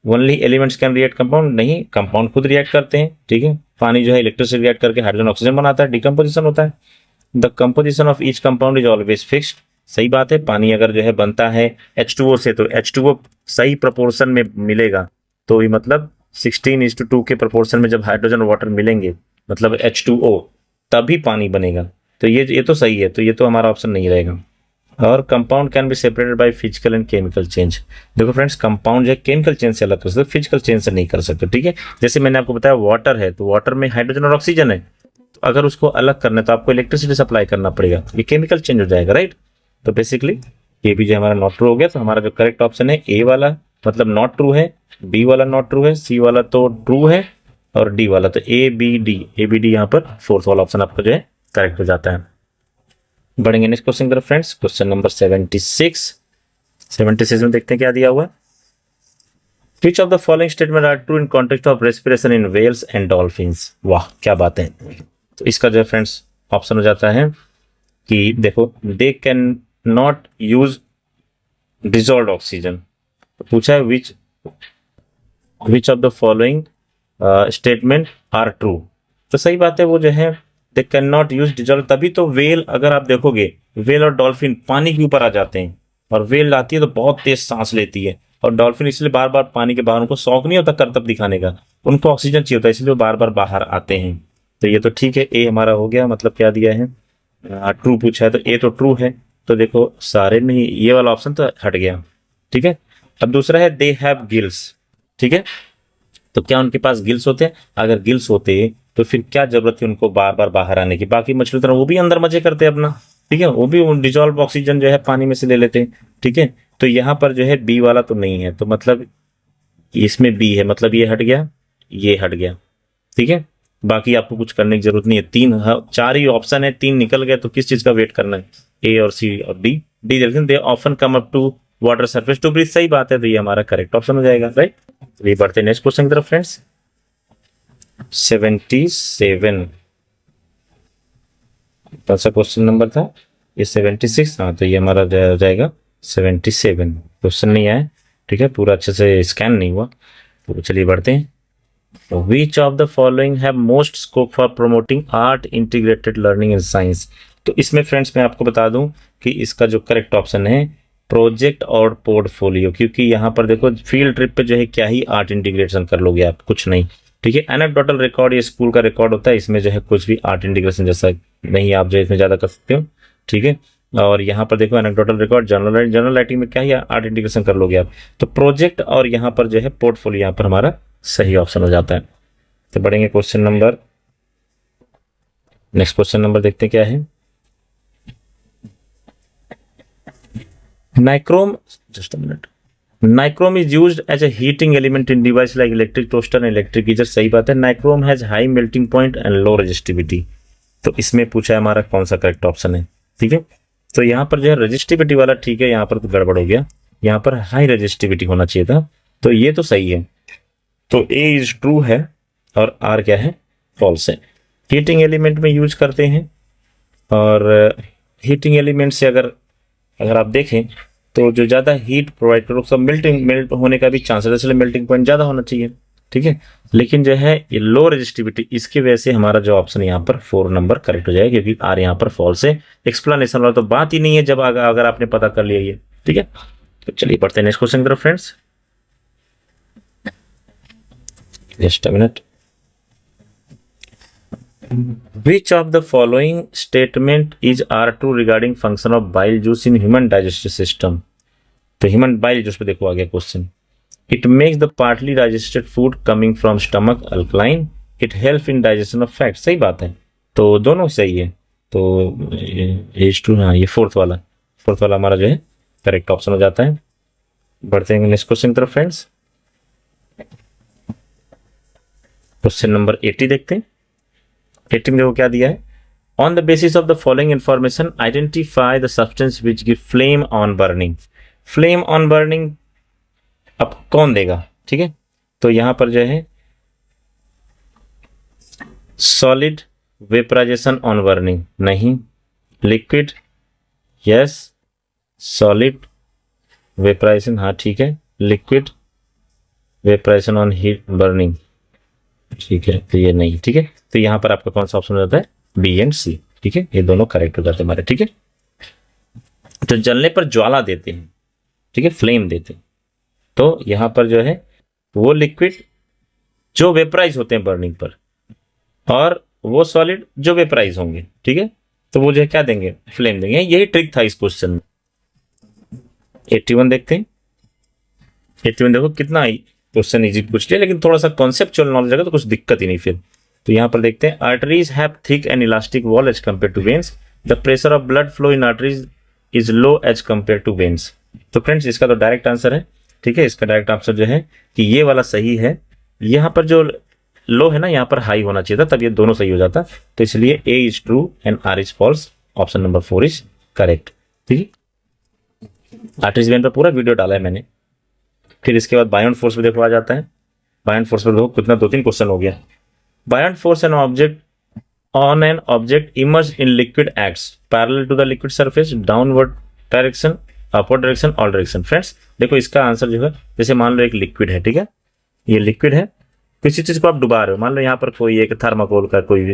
[SPEAKER 1] only elements can react compound, नहीं, कंपाउंड खुद रिएक्ट करते हैं, ठीक है। पानी जो है इलेक्ट्रिसिटी रिएक्ट करके हाइड्रोजन ऑक्सीजन बनाता है, डिकम्पोजिशन होता है। The composition of each compound is always fixed, सही बात है। पानी अगर जो है बनता है H2O से, तो H2O सही प्रपोर्शन में मिलेगा, तो ये मतलब 16:2 के प्रपोर्शन में जब हाइड्रोजन और वाटर मिलेंगे, मतलब H2O, तभी पानी बनेगा। तो ये तो सही है, तो ये तो हमारा ऑप्शन नहीं रहेगा। और compound can be separated by physical and chemical change. देखो फ्रेंड्स, कंपाउंड जो है केमिकल चेंज से अलग कर सकते, फिजिकल चेंज से नहीं कर सकते, ठीक है। जैसे मैंने आपको बताया वाटर है, तो वाटर में हाइड्रोजन और ऑक्सीजन है, तो अगर उसको अलग करना है तो आपको इलेक्ट्रिसिटी सप्लाई करना पड़ेगा, ये केमिकल चेंज हो जाएगा, राइट। तो बेसिकली ये भी जो हमारा नॉट ट्रू हो गया। तो हमारा जो करेक्ट ऑप्शन है ए वाला मतलब नॉट ट्रू है, बी वाला नॉट ट्रू है, सी वाला तो ट्रू है और डी वाला तो ए बी डी यहाँ पर फोर्थ वाला ऑप्शन आपका जो है करेक्ट हो जाता है। बढ़ेंगे नेक्स्ट क्वेश्चन की तरफ फ्रेंड्स। क्वेश्चन नंबर 76 में देखते हैं क्या दिया हुआ है। Which of the following statement are true in context of respiration in whales and dolphins? वाह क्या बात है। तो इसका जो है फ्रेंड्स ऑप्शन हो जाता है कि देखो they can not use dissolve oxygen. तो पूछा है which of the following statement are true. तो सही बात है, वो जो है they can not use dissolve. तभी तो वेल, अगर आप देखोगे वेल और डॉल्फिन पानी के ऊपर आ जाते हैं और वेल आती है तो बहुत तेज सांस लेती है और डॉल्फिन इसलिए बार बार पानी के बाहर, उनको शौक नहीं होता करतब दिखाने का, उनको ऑक्सीजन चाहिए होता है इसलिए वो बार बार बाहर आते हैं। तो ये तो ठीक है, ए हमारा हो गया। मतलब क्या दिया है, ट्रू पूछा है तो ए तो ट्रू है। तो देखो सारे में ही ये वाला ऑप्शन तो हट गया। ठीक है, अब दूसरा है दे हैव गिल्स। ठीक है, तो क्या उनके पास गिल्स होते हैं? अगर गिल्स होते तो फिर क्या जरूरत है उनको बार बार बाहर आने की? बाकी मछली तरह वो भी अंदर मजे करते हैं अपना। ठीक है, वो भी डिजॉल्व ऑक्सीजन जो है पानी में से ले लेते हैं। ठीक है, तो यहाँ पर जो है बी वाला तो नहीं है, तो मतलब इसमें बी है, मतलब ये हट गया, ये हट गया। ठीक है, बाकी आपको कुछ करने की जरूरत नहीं है। 4 ही ऑप्शन है, 3 निकल गए तो किस चीज का वेट करना है? ए और सी और डी। डी देखते हैं, they often come up to water surface to breathe. सही बात है, तो ये हमारा करेक्ट ऑप्शन हो जाएगा। राइट, तो ये बढ़ते हैं नेक्स्ट क्वेश्चन की तरफ फ्रेंड्स। 77 कौन सा क्वेश्चन नंबर था? ये 76। हाँ, तो ये हमारा हो जाएगा 77। क्वेश्चन नहीं आया, ठीक है, पूरा अच्छे से स्कैन नहीं हुआ। तो चलिए बढ़ते हैं। Which of the following have most scope for promoting art integrated learning in science? तो इसमें फ्रेंड्स मैं आपको बता दूं कि इसका जो करेक्ट ऑप्शन है प्रोजेक्ट और पोर्टफोलियो, क्योंकि यहाँ पर देखो फील्ड ट्रिप पे जो है क्या ही आर्ट इंटीग्रेशन कर लोगे आप, कुछ नहीं। ठीक है, एनेक्डोटल रिकॉर्ड ये स्कूल का रिकॉर्ड होता है, इसमें जो है कुछ भी आर्ट इंटीग्रेशन जैसा नहीं आप जो इसमें ज्यादा कर सकते हो। ठीक है, और यहाँ पर देखो एनेक्डोटल रिकॉर्ड, जर्नल राइटिंग में क्या ही आर्ट इंटीग्रेशन कर लोगे आप। तो प्रोजेक्ट और यहाँ पर जो है पोर्टफोलियो यहाँ पर हमारा सही ऑप्शन हो जाता है। तो बढ़ेंगे question number, next question number देखते हैं क्या है। Nichrome, just a minute, nichrome is used as a heating element in device like electric toaster and electric geyser. सही बात है, nichrome has high melting point and low resistivity. तो इसमें पूछा है हमारा कौन सा करेक्ट ऑप्शन है। ठीक है, तो यहाँ पर जो है रेजिस्टिविटी वाला ठीक है, यहाँ पर तो गड़बड़ हो गया, यहाँ पर हाई रेजिस्टिविटी होना चाहिए था, तो ये तो सही है। तो ए इज ट्रू है और आर क्या है, फॉल्स है। हीटिंग एलिमेंट में यूज करते हैं और हीटिंग एलिमेंट से अगर आप देखें तो जो ज़्यादा हीट प्रोवाइड करो सब मेल्ट होने का भी चांस है, इसलिए मेल्टिंग पॉइंट ज़्यादा होना चाहिए। ठीक है, लेकिन जो है ये लो रेजिस्टिविटी, इसकी वजह से हमारा जो ऑप्शन यहाँ पर 4 नंबर करेक्ट हो जाएगा, क्योंकि आर यहाँ पर फॉल्स है। एक्सप्लेनेशन वाला तो बात ही नहीं है जब अगर आपने पता कर लिया ये। ठीक है, तो चलिए पढ़ते हैं नेक्स्ट क्वेश्चन की तरफ friends. Just a minute. Which of the following statement is R2 regarding function of bile juice in human digestive system? तो ह्यूमन बाइल जूस पे देखो आ गया question. It makes the partly digested food coming from stomach alkaline. It helps in digestion of fat. सही बात है, तो दोनों सही है। तो H2, हाँ ये फोर्थ वाला हमारा जो है करेक्ट ऑप्शन हो जाता है। बढ़ते हैं नेक्स्ट क्वेश्चन की तरफ फ्रेंड्स। क्वेश्चन नंबर 80 देखते हैं। 80 में देखो क्या दिया है। On the basis of the following information identify the substance which give flame on burning. Flame on burning अब कौन देगा? ठीक है, तो यहां पर जो है सॉलिड वेपराइजेशन ऑन बर्निंग नहीं, लिक्विड यस, सॉलिड वेपराइजेशन हाँ ठीक है, liquid vaporization on heat burning ठीक है, तो ये नहीं। ठीक है, तो यहां पर आपका कौन सा ऑप्शन हो जाता है? बी एंड सी। ठीक है, ये दोनों करेक्ट हो जाते हैं हमारे। ठीक है, तो जलने पर ज्वाला देते हैं, ठीक है, फ्लेम देते हैं, तो यहां पर जो है वो लिक्विड जो वेपराइज होते हैं बर्निंग पर और वो सॉलिड जो वेपराइज होंगे। ठीक है, तो वो जो है क्या देंगे? फ्लेम देंगे। यही ट्रिक था इस क्वेश्चन में। 81 देखते हैं। 81 देखो कितना क्वेश्चन इजी पूछ लिया, लेकिन थोड़ा सा कॉन्सेप्चुअल नॉलेज अगर तो कुछ दिक्कत ही नहीं फिर। तो यहाँ पर देखते हैं, arteries have thick and elastic wall as compare to veins. The pressure of blood flow in arteries is low as compare to veins. तो फ्रेंड्स इसका तो डायरेक्ट आंसर है, ठीक है, इसका डायरेक्ट आंसर जो है कि ये वाला सही है। यहाँ पर जो लो है ना, यहाँ पर हाई होना चाहिए था, तब ये दोनों सही हो जाता। तो इसलिए A is true and R is false, option number 4 is correct. ठीक है, आर्टरीज वेन पर पूरा वीडियो डाला है मैंने। फिर इसके बाद बायोंड फोर्स पे देखो आ जाता है। बायोंड फोर्स पर देखो कितना 2-3 क्वेश्चन हो गया। Beyond force an object on an object immersed in liquid acts parallel to the liquid surface downward direction, upward direction, all direction। Friends देखो इसका आंसर जो है, जैसे मान लो एक लिक्विड है, ठीक है, ये लिक्विड है, किसी चीज को आप डुबा रहे हो, मान लो यहाँ पर कोई एक थर्माकोल का कोई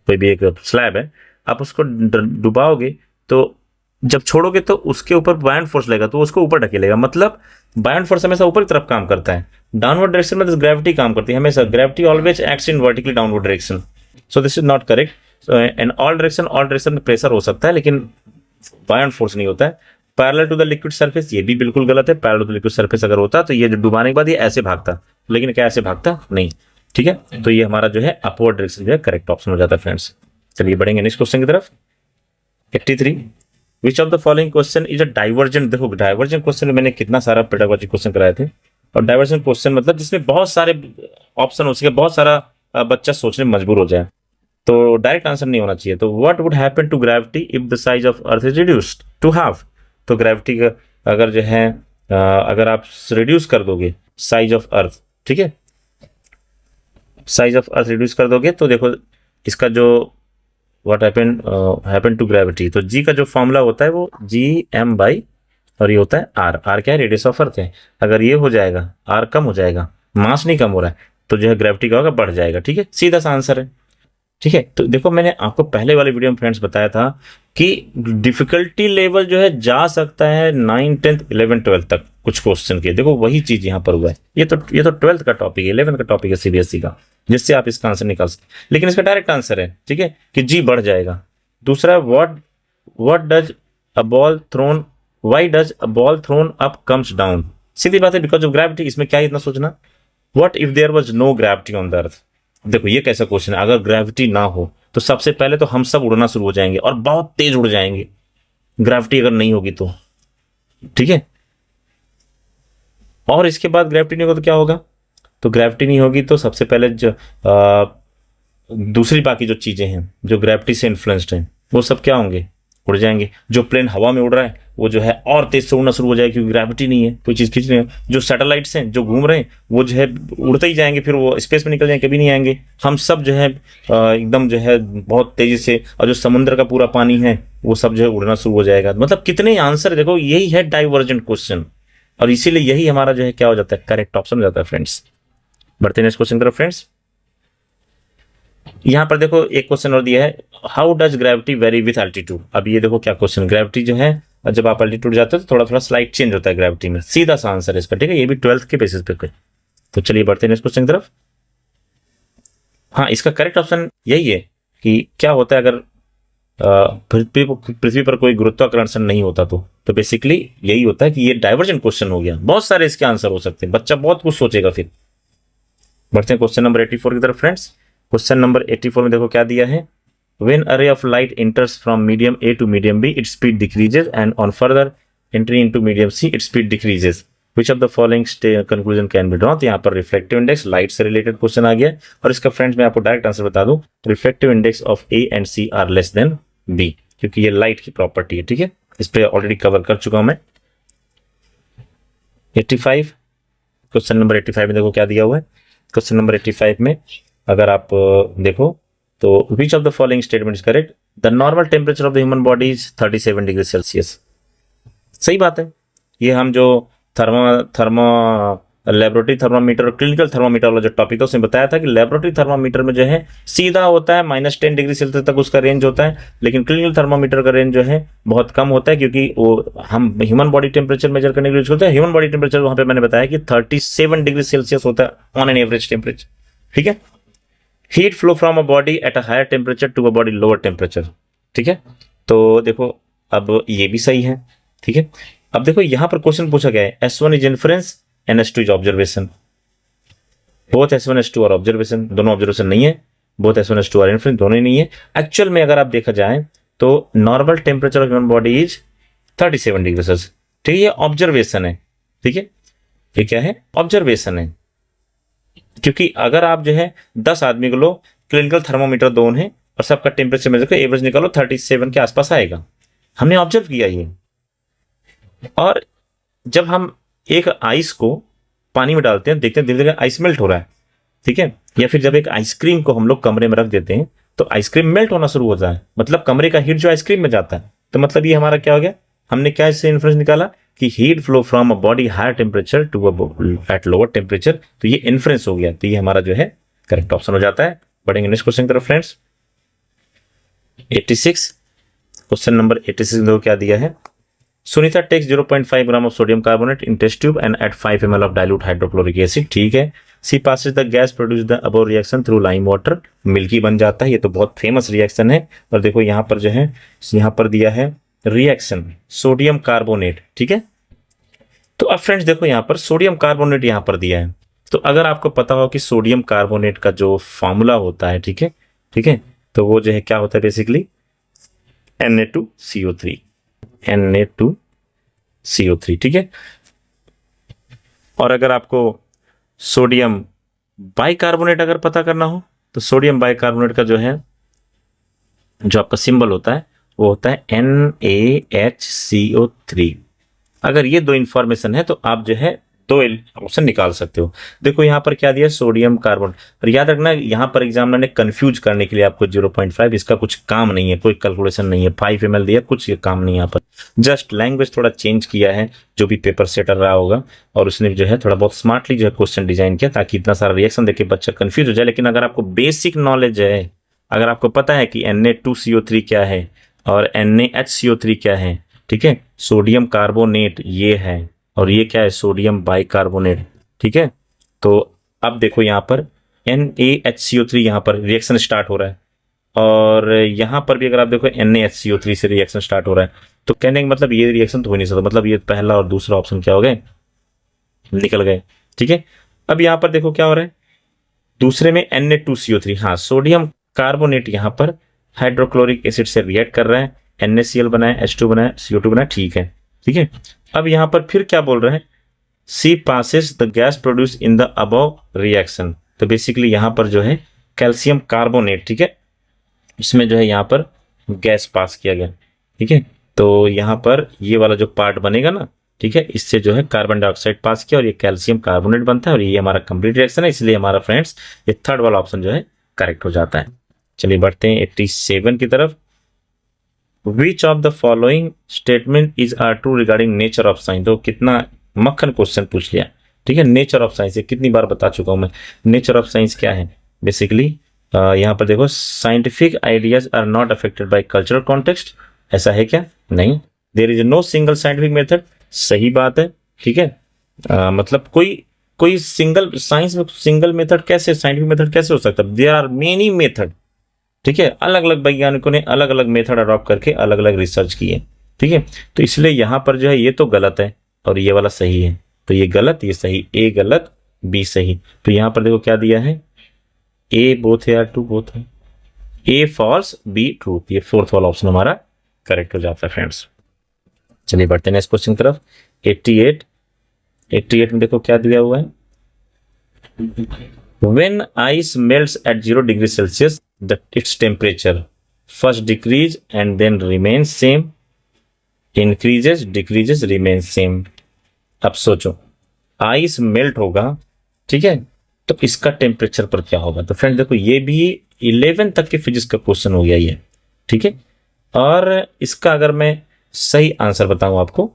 [SPEAKER 1] भी एक स्लैब है, आप उसको डुबाओगे तो जब छोड़ोगे तो उसके ऊपर बायोंड फोर्स लगेगा, तो उसको ऊपर ढकेलेगा। मतलब बायोंड फोर्स हमेशा ऊपर की तरफ काम करता है। डाउनवर्ड डायरेक्शन में तो ग्रेविटी काम करती है हमेशा, gravity always acts in vertically downward direction. So this is not correct. And all direction में प्रेशर हो सकता है, लेकिन बायोंड फोर्स नहीं होता है। Parallel to the liquid surface, ये भी बिल्कुल गलत है। पैरेलल टू लिक्विड सरफेस अगर होता तो ये डुबाने के बाद ये ऐसे भागता, लेकिन क्या ऐसे भागता नहीं। ठीक है, तो ये हमारा जो है अपवर्ड डायरेक्शन जो है करेक्ट ऑप्शन हो जाता है फ्रेंड्स। चलिए बढ़ेंगे नेक्स्ट क्वेश्चन की तरफ। 83, विच of the following question is a divergent. देखो डाइवर्जेंट क्वेश्चन में मैंने कितना सारा पेडागोजी क्वेश्चन कराए थे, और डाइवर्जेंट क्वेश्चन मतलब जिसमें बहुत सारे ऑप्शन हो सके, बहुत सारा बच्चा सोचने में मजबूर हो जाए, तो डायरेक्ट आंसर नहीं होना चाहिए। तो what would happen to gravity if the size of earth is reduced to half. तो ग्रेविटी का अगर जो है अगर आप रिड्यूस कर दोगे साइज ऑफ अर्थ, ठीक है, साइज ऑफ अर्थ रिड्यूस कर दोगे, तो देखो इसका जो व्हाट हैपन टू ग्रेविटी, तो जी का जो फॉर्मूला होता है वो GM बाई, और ये होता है आर। आर क्या है, रेडियस ऑफ अर्थ है। अगर ये हो जाएगा, आर कम हो जाएगा, मास नहीं कम हो रहा है, तो जो है ग्रेविटी का होगा बढ़ जाएगा। ठीक है, सीधा सा आंसर है। ठीक है, तो देखो मैंने आपको पहले वाले वीडियो में फ्रेंड्स बताया था कि डिफिकल्टी लेवल जो है जा सकता है 9th 10th 11th 12th तक कुछ क्वेश्चन के। देखो वही चीज यहाँ पर हुआ है। ये तो 12th का टॉपिक है, 11th का टॉपिक है CBSE का, जिससे आप इसका आंसर निकाल सकते, लेकिन इसका डायरेक्ट आंसर है, ठीक है, कि जी बढ़ जाएगा। दूसरा, what does a ball thrown, why does a ball thrown up comes down. सीधी बात है, बिकॉज ऑफ ग्रेविटी। इसमें क्या इतना सोचना। What if there was no gravity on the earth. देखो ये कैसा क्वेश्चन है, अगर ग्रेविटी ना हो तो सबसे पहले तो हम सब उड़ना शुरू हो जाएंगे और बहुत तेज उड़ जाएंगे, ग्रेविटी अगर नहीं होगी तो। ठीक है, और इसके बाद ग्रेविटी नहीं होगा तो क्या होगा, तो ग्रेविटी नहीं होगी तो सबसे पहले जो दूसरी बाकी जो चीजें हैं जो ग्रेविटी से इन्फ्लुएंस्ड हैं वो सब क्या होंगे, उड़ जाएंगे। जो प्लेन हवा में उड़ रहा है वो जो है और तेज से उड़ना शुरू हो जाएगा, क्योंकि ग्रेविटी नहीं है, कोई चीज खींच रही है। जो सैटेलाइट्स हैं जो घूम रहे हैं वो जो है उड़ते ही जाएंगे, फिर वो स्पेस में निकल जाएंगे, कभी नहीं आएंगे। हम सब जो है एकदम जो है बहुत तेजी से, और जो समुद्र का पूरा पानी है वो सब जो है उड़ना शुरू हो जाएगा। मतलब कितने आंसर, देखो यही है डाइवर्जेंट क्वेश्चन, और इसीलिए यही हमारा जो है क्या हो जाता है, करेक्ट ऑप्शन हो जाता है फ्रेंड्स। बढ़ते हैं नेक्स्ट क्वेश्चन की तरफ फ्रेंड्स। यहां पर देखो एक क्वेश्चन और दिया है, how does gravity very with altitude. अब ये देखो क्या क्वेश्चन, ग्रेविटी जो है जब आप एल्टीट्यूड जाते हो तो थोड़ा थोड़ा स्लाइड चेंज होता है ग्रेविटी में। सीधा सा आंसर है इसका, ठीक है, ये भी 12th के बेसिस पे। तो चलिए बढ़ते हैं नेक्स्ट क्वेश्चन की तरफ। हाँ, इसका करेक्ट ऑप्शन यही है कि क्या होता है अगर पृथ्वी पर कोई गुरुत्वाकर्षण नहीं होता तो बेसिकली यही होता है कि ये डाइवर्जेंट क्वेश्चन हो गया। बहुत सारे इसके आंसर हो सकते हैं, बच्चा बहुत कुछ सोचेगा फिर। बढ़ते हैं क्वेश्चन नंबर 84 की तरफ फ्रेंड्स। क्वेश्चन नंबर 84 में देखो क्या दिया है, when a ray of light enters from medium A to medium B its speed decreases and on further entry into medium C its speed decreases, which of the following conclusion can be drawn। तो यहाँ पर reflective index light से related question आ गया, और इसका friends मैं आपको डायरेक्ट आंसर बता दूं, reflective index of A and C are less than B, क्योंकि ये लाइट की प्रॉपर्टी है। ठीक है, इस पर ऑलरेडी कवर कर चुका हूं मैं। 85, क्वेश्चन नंबर 85 में देखो क्या दिया हुआ है। क्वेश्चन नंबर 85 में अगर आप देखो तो which of the following statement is correct, the normal temperature of the human body is 37 degree Celsius. सही बात है, ये हम जो लेबोरेटरी थर्मामीटर और क्लिनिकल थर्मामीटर वाला जो टॉपिक था उसमें बताया था कि लेबोरेटरी थर्मामीटर में जो है सीधा होता है -10 डिग्री सेल्सियस तक उसका रेंज होता है, लेकिन क्लिनिकल थर्मामीटर का रेंज जो है बहुत कम होता है, क्योंकि वो हम ह्यूमन बॉडी टेम्परेचर मेजर करने के लिए यूज करते हैं। ह्यूमन बॉडी टेम्परेचर वहां पे मैंने बताया कि 37 डिग्री सेल्सियस होता है ऑन एन एवरेज टेम्परेचर। ठीक है, heat flow from a body at a higher temperature to a body lower temperature. ठीक है, तो देखो अब ये भी सही है। ठीक है, अब देखो यहां पर क्वेश्चन पूछा गया है S1 is inference and S2 is observation. Both S1 S2 और ऑब्जर्वेशन, दोनों ऑब्जर्वेशन नहीं है, बोथ S1 S2 और इन्फरेंस दोनों ही नहीं है। एक्चुअल में अगर आप देखा जाए तो normal temperature of human body is 37 degree Celsius. ठीक है, ये ऑब्जर्वेशन है। ठीक है, ये क्या है, ऑब्जर्वेशन है। क्योंकि अगर आप जो है 10 आदमी को लो, क्लिनिकल थर्मोमीटर दोनों है और सबका टेम्परेचर मेजर कर एवरेज निकालो 37 के आसपास आएगा। हमने ऑब्जर्व किया ये। और जब हम एक आइस को पानी में डालते हैं, देखते हैं धीरे धीरे आइस मेल्ट हो रहा है। ठीक है, या फिर जब एक आइसक्रीम को हम लोग कमरे में रख देते हैं तो आइसक्रीम मेल्ट होना शुरू होता है, मतलब कमरे का हीट जो आइसक्रीम में जाता है। तो मतलब ये हमारा क्या हो गया, हमने क्या इससे इन्फ्रेंस निकाला कि heat flow from a body higher temperature to at lower temperature. तो ये इन्फ्रेंस हो गया, तो ये हमारा जो है करेक्ट ऑप्शन हो जाता है। बढ़ेंगे नेक्स्ट क्वेश्चन की तरफ फ्रेंड्स। 86 क्वेश्चन नंबर 86 में क्या दिया है, Sunita takes 0.5 gram of sodium carbonate in test tube and at 5 ml of dilute hydrochloric acid. ठीक है, she passes the gas produce the above reaction through lime water, milky बन जाता है। ये तो बहुत फेमस रिएक्शन है। और देखो यहाँ पर जो है, यहाँ पर दिया है रिएक्शन सोडियम कार्बोनेट। ठीक है, तो अब फ्रेंड्स देखो यहाँ पर सोडियम कार्बोनेट यहाँ पर दिया है। तो अगर आपको पता हो कि सोडियम कार्बोनेट का जो फॉर्मूला होता है, ठीक है, ठीक है, तो वो जो है क्या होता है बेसिकली Na2CO3, Na2CO3। ठीक है, और अगर आपको सोडियम बाइकार्बोनेट अगर पता करना हो तो सोडियम बाइकार्बोनेट का जो है, जो आपका सिंबल होता है वो होता है NaHCO3। अगर ये दो इंफॉर्मेशन है तो आप जो है दो ऑप्शन निकाल सकते हो। देखो यहाँ पर क्या दिया, सोडियम कार्बन। और याद रखना यहाँ पर एग्जामिनर ने कंफ्यूज करने के लिए आपको 0.5, इसका कुछ काम नहीं है, कोई कैलकुलेशन नहीं है। 5 ml दिया, कुछ ये काम नहीं है यहाँ पर, जस्ट लैंग्वेज थोड़ा चेंज किया है जो भी पेपर सेटर रहा होगा, और उसने जो है थोड़ा बहुत स्मार्टली जो है क्वेश्चन डिजाइन किया ताकि इतना सारा रिएक्शन देखे बच्चा कंफ्यूज हो जाए। लेकिन अगर आपको बेसिक नॉलेज है, अगर आपको पता है कि Na2CO3 क्या है और NaHCO3 क्या है, ठीक है, सोडियम कार्बोनेट ये है और ये क्या है सोडियम बाइकार्बोनेट। ठीक है, तो अब देखो यहाँ पर NaHCO3 यहाँ पर रिएक्शन स्टार्ट हो रहा है, और यहाँ पर भी अगर आप देखो NaHCO3 से रिएक्शन स्टार्ट हो रहा है। तो कहने का मतलब ये रिएक्शन तो हो नहीं सकता, मतलब ये पहला और दूसरा ऑप्शन क्या हो गए, निकल गए। ठीक है, अब यहाँ पर देखो क्या हो रहा है, दूसरे में Na2CO3, हाँ सोडियम कार्बोनेट यहाँ पर हाइड्रोक्लोरिक एसिड से रिएक्ट कर रहा है, NaCl बनाया, H2 बनाया, CO2 बनाया। ठीक है, ठीक है, अब यहां पर फिर क्या बोल रहे हैं, she passes the gas produce in the above reaction. तो बेसिकली यहां पर जो है कैल्शियम कार्बोनेट, ठीक है, इसमें जो है यहां पर गैस पास किया गया। ठीक है, तो यहां पर ये वाला जो पार्ट बनेगा ना, ठीक है, इससे जो है कार्बन डाइऑक्साइड पास किया और ये कैल्शियम कार्बोनेट बनता है और ये हमारा कंप्लीट रिएक्शन है। इसलिए हमारा फ्रेंड्स ये थर्ड वाला ऑप्शन जो है करेक्ट हो जाता है। चलिए बढ़ते हैं 87 की तरफ। Which of the following statement is are true regarding nature of science? तो कितना मक्खन क्वेश्चन पूछ लिया। ठीक है, नेचर ऑफ साइंस ये कितनी बार बता चुका हूं मैं। नेचर ऑफ साइंस क्या है बेसिकली, यहाँ पर देखो scientific ideas are not affected by cultural context, ऐसा है क्या, नहीं। There is no single scientific method, सही बात है। ठीक है, मतलब कोई सिंगल साइंस में सिंगल मेथड कैसे, साइंटिफिक मेथड कैसे हो सकता है, देयर आर मेनी मेथड। ठीक है, अलग अलग वैज्ञानिकों ने अलग अलग मेथड अडॉप्ट करके अलग अलग रिसर्च किए। ठीक है, तो इसलिए यहां पर जो है ये तो गलत है और ये वाला सही है, तो ये गलत ये सही, ए गलत बी सही। तो यहां पर देखो क्या दिया है, ए बोथ है या टू बोथ है, ए फॉल्स बी ट्रूथ, ये फोर्थ वाला ऑप्शन हमारा करेक्ट हो जाता है फ्रेंड्स। चलिए बढ़ते हैं नेक्स्ट क्वेश्चन की तरफ। 88 में देखो क्या दिया हुआ है, When ice melts at 0 degree Celsius, its temperature first decrease and then remains same, increases, decreases, remains same। अब सोचो आइस मेल्ट होगा, ठीक है, तो इसका टेम्परेचर पर क्या होगा। तो फ्रेंड देखो ये भी 11 तक के फिजिक्स का क्वेश्चन हो गया ये। ठीक है, और इसका अगर मैं सही आंसर बताऊं आपको,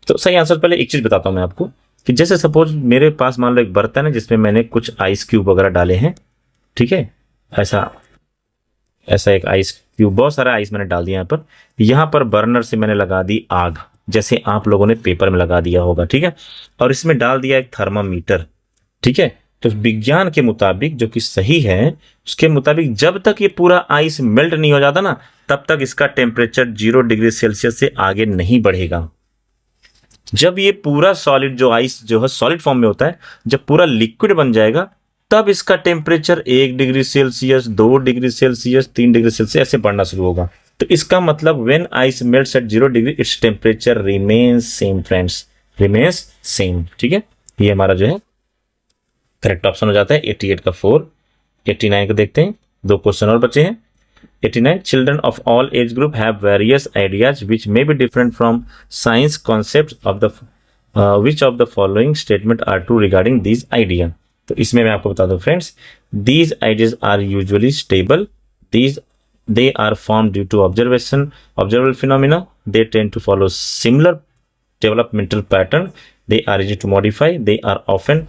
[SPEAKER 1] तो सही आंसर पहले एक चीज बताता हूं मैं आपको कि जैसे सपोज मेरे पास मान लो एक बर्तन है जिसमें मैंने कुछ आइस क्यूब वगैरह डाले हैं। ठीक है, ऐसा एक आइस क्यूब, बहुत सारा आइस मैंने डाल दिया यहाँ पर बर्नर से मैंने लगा दी आग, जैसे आप लोगों ने पेपर में लगा दिया होगा। ठीक है, और इसमें डाल दिया एक थर्मामीटर। ठीक है, तो विज्ञान के मुताबिक जो कि सही है, उसके मुताबिक जब तक ये पूरा आइस मेल्ट नहीं हो जाता ना, तब तक इसका टेम्परेचर 0 डिग्री सेल्सियस से आगे नहीं बढ़ेगा। जब ये पूरा सॉलिड जो आइस जो है सॉलिड फॉर्म में होता है, जब पूरा लिक्विड बन जाएगा तब इसका temperature 1 degree Celsius, 2 degree Celsius, 3 degree Celsius ऐसे बढ़ना शुरू होगा। तो इसका मतलब when ice melts at 0 degree its temperature remains same friends, remains same. ठीक है, ये हमारा जो है करेक्ट ऑप्शन हो जाता है 88 का 4। 89 को देखते हैं, 2 क्वेश्चन और बचे हैं। 89 children of all age group have various ideas which may be different from science concepts of the which of the following statement are true regarding these idea। तो इसमें मैं आपको बता दूं friends, these ideas are usually stable, these they are formed due to observable phenomena, they tend to follow similar developmental pattern, they are easy to modify, they are often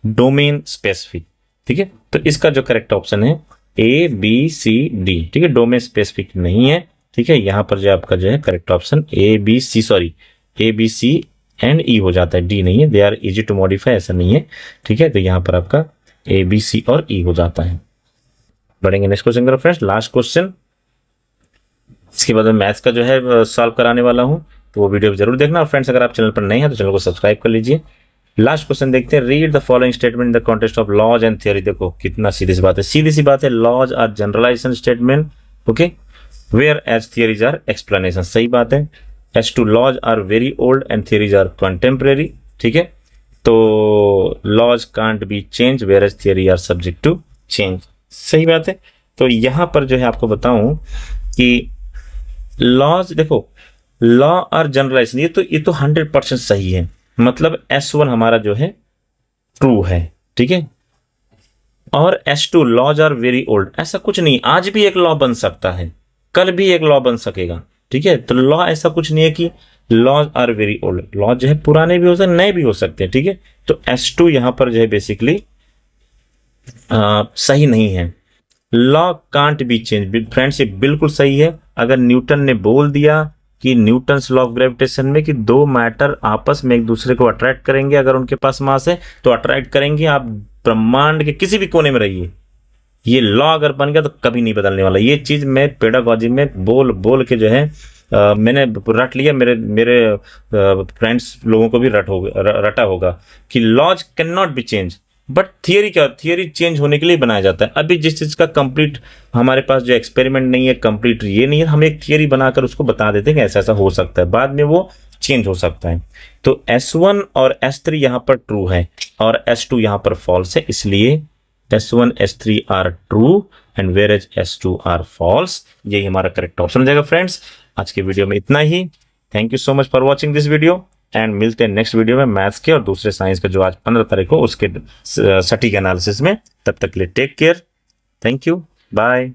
[SPEAKER 1] domain specific। ठीक है, तो इसका जो correct option है ए B C D. ठीक है, domain specific नहीं है। ठीक है, यहां पर जो आपका जो है correct option A B C and E हो जाता है, डी नहीं है। They are easy to modify, ऐसा नहीं है। ठीक है, तो यहां पर आपका ए बी सी और ई हो जाता है। बढ़ेंगे नेक्स्ट क्वेश्चन करो फ्रेंड्स, लास्ट क्वेश्चन। इसके बाद में मैथ्स का जो है सॉल्व कराने वाला हूं, तो वो वीडियो जरूर देखना। और फ्रेंड्स अगर आप चैनल पर नए हैं तो चैनल को सब्सक्राइब कर लीजिए। लास्ट क्वेश्चन देखते हैं, read the following statement in the context of laws and theory. देखो कितना सीधी सी बात है, सीधी सी बात है। Laws are generalization statement, okay, whereas theories are explanation. सही बात है। As to laws are very old and theories are contemporary. ठीक है, तो laws can't be change whereas theory are subject to change. सही बात है। तो यहां पर जो है आपको बताऊं कि लॉज, देखो लॉ आर जनरलाइजेशन, ये तो 100% सही है। मतलब S1 हमारा जो है ट्रू है। ठीक है, और S2 laws are very old, ऐसा कुछ नहीं। आज भी एक लॉ बन सकता है, कल भी एक लॉ बन सकेगा। ठीक है, तो लॉ ऐसा कुछ नहीं है कि laws are very old. Law जो है पुराने भी हो सकते, नए भी हो सकते हैं। ठीक है, तो S2 यहां पर जो है बेसिकली सही नहीं है। Law can't be change, friends ये बिल्कुल सही है। अगर न्यूटन ने बोल दिया कि न्यूटन्स लॉ ऑफ ग्रेविटेशन में कि 2 मैटर आपस में एक दूसरे को अट्रैक्ट करेंगे, अगर उनके पास मास है तो अट्रैक्ट करेंगे। आप ब्रह्मांड के किसी भी कोने में रहिए, ये लॉ अगर बन गया तो कभी नहीं बदलने वाला। ये चीज मैं पेडागॉजी में बोल बोल के जो है मैंने रट लिया। मेरे फ्रेंड्स लोगों को भी रटा होगा कि laws can not be change. But theory क्या, थियरी चेंज होने के लिए बनाया जाता है। अभी जिस चीज का कंप्लीट हमारे पास जो एक्सपेरिमेंट नहीं है, कंप्लीट ये नहीं है, हम एक थियरी बनाकर उसको बता देते हैं कि ऐसा ऐसा हो सकता है, बाद में वो चेंज हो सकता है। तो S1 और S3 यहां पर ट्रू है और S2 यहां पर फॉल्स है, इसलिए S1 S3 are true and whereas S2 are false. यही हमारा करेक्ट ऑप्शन हो जाएगा फ्रेंड्स। आज के वीडियो में इतना ही। Thank you so much for watching this video and मिलते हैं नेक्स्ट वीडियो में मैथ्स के और दूसरे साइंस का जो आज 15 तारीख को उसके सटीक एनालिसिस में। तब तक के लिए take care, thank you, bye.